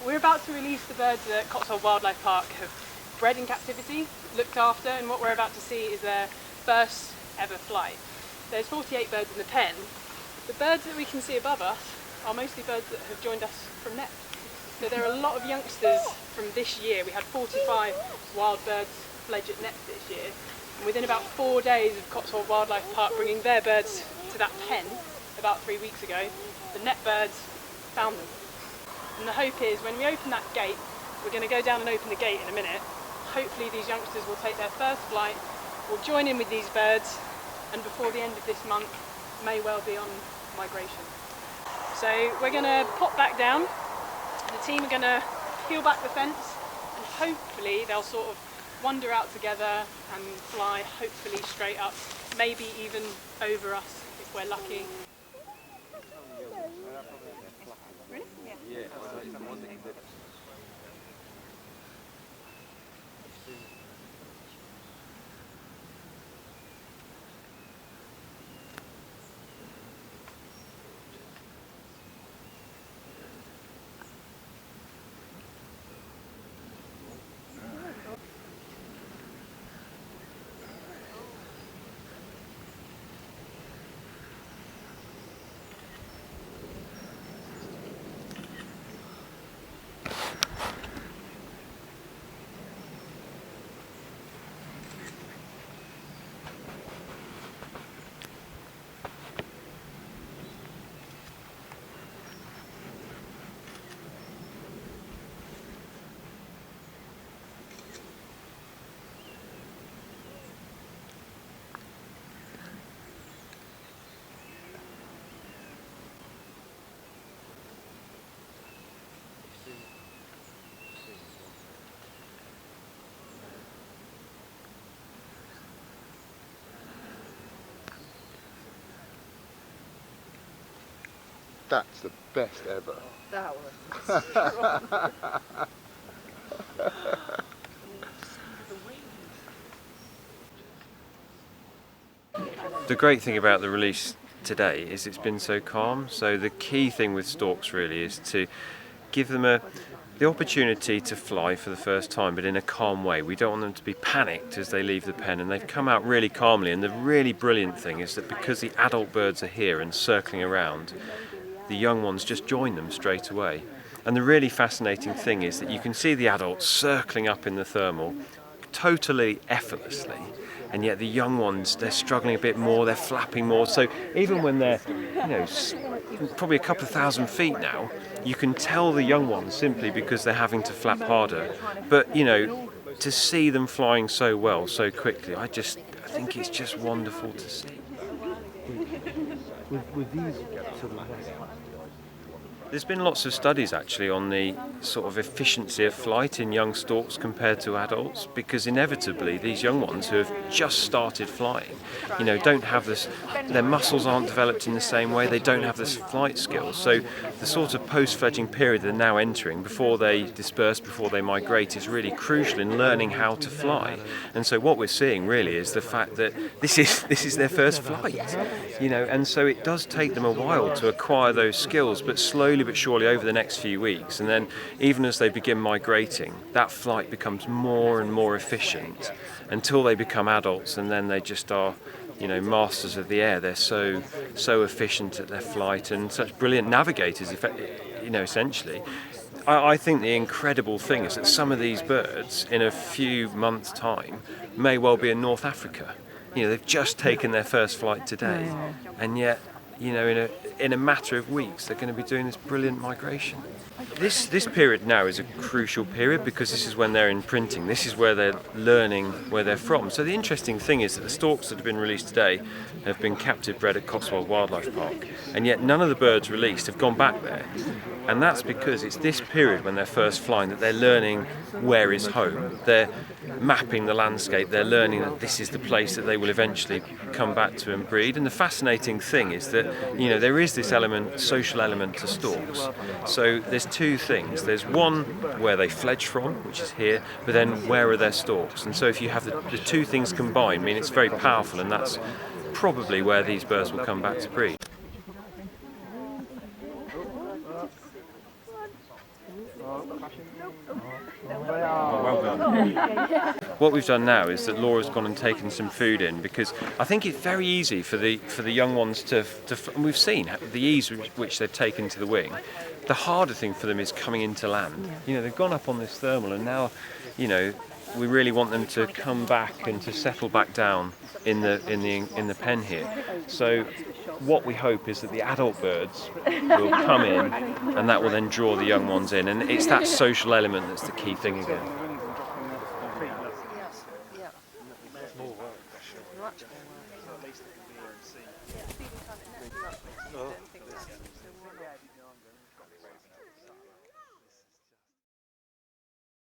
We're about to release the birds that Cotswold Wildlife Park have bred in captivity, looked after, and what we're about to see is their first ever flight. There's 48 birds in the pen. The birds that we can see above us are mostly birds that have joined us from net. So there are a lot of youngsters from this year. We had 45 wild birds fledge at net this year. And within about 4 days of Cotswold Wildlife Park bringing their birds to that pen about 3 weeks ago, the net birds found them. And the hope is when we open that gate, we're going to go down and open the gate in a minute. Hopefully these youngsters will take their first flight, will join in with these birds, and before the end of this month may well be on migration. So we're going to pop back down. The team are going to peel back the fence and hopefully they'll sort of wander out together and fly hopefully straight up, maybe even over us if we're lucky. That's the best ever. That was strong. The great thing about the release today is it's been so calm. So the key thing with storks really is to give them the opportunity to fly for the first time, but in a calm way. We don't want them to be panicked as they leave the pen, and they've come out really calmly. And the really brilliant thing is that because the adult birds are here and circling around, the young ones just join them straight away. And the really fascinating thing is that you can see the adults circling up in the thermal totally effortlessly, and yet the young ones, they're struggling a bit more, they're flapping more. So even when they're, probably a couple of thousand feet now, you can tell the young ones simply because they're having to flap harder. But to see them flying so well, so quickly, I think it's just wonderful to see. With these sort of There's been lots of studies actually on the sort of efficiency of flight in young storks compared to adults, because inevitably these young ones who have just started flying, don't have this, their muscles aren't developed in the same way, they don't have this flight skills. So the sort of post-fledging period they're now entering, before they disperse, before they migrate, is really crucial in learning how to fly. And so what we're seeing really is the fact that this is their first flight, and so it does take them a while to acquire those skills, but slowly but surely over the next few weeks, and then even as they begin migrating, that flight becomes more and more efficient until they become adults, and then they just are masters of the air. They're so efficient at their flight and such brilliant navigators, essentially. I think the incredible thing is that some of these birds in a few months' time may well be in North Africa. They've just taken their first flight today, and yet in a matter of weeks they're going to be doing this brilliant migration. This period now is a crucial period because this is when they're imprinting. This is where they're learning where they're from. So the interesting thing is that the storks that have been released today have been captive bred at Cotswold Wildlife Park, and yet none of the birds released have gone back there. And that's because it's this period when they're first flying that they're learning where is home. They're mapping the landscape, they're learning that this is the place that they will eventually come back to and breed. And the fascinating thing is that there is this social element to storks. So there's two things. There's one where they fledge from, which is here, but then where are their storks? And so if you have the two things combined, it's very powerful, and that's probably where these birds will come back to breed. What we've done now is that Laura's gone and taken some food in, because I think it's very easy for the young ones to and we've seen the ease with which they've taken to the wing. The harder thing for them is coming into land. You know, they've gone up on this thermal, and now, you know, we really want them to come back and to settle back down in the pen here. So what we hope is that the adult birds will come in, and that will then draw the young ones in, and it's that social element that's the key thing again.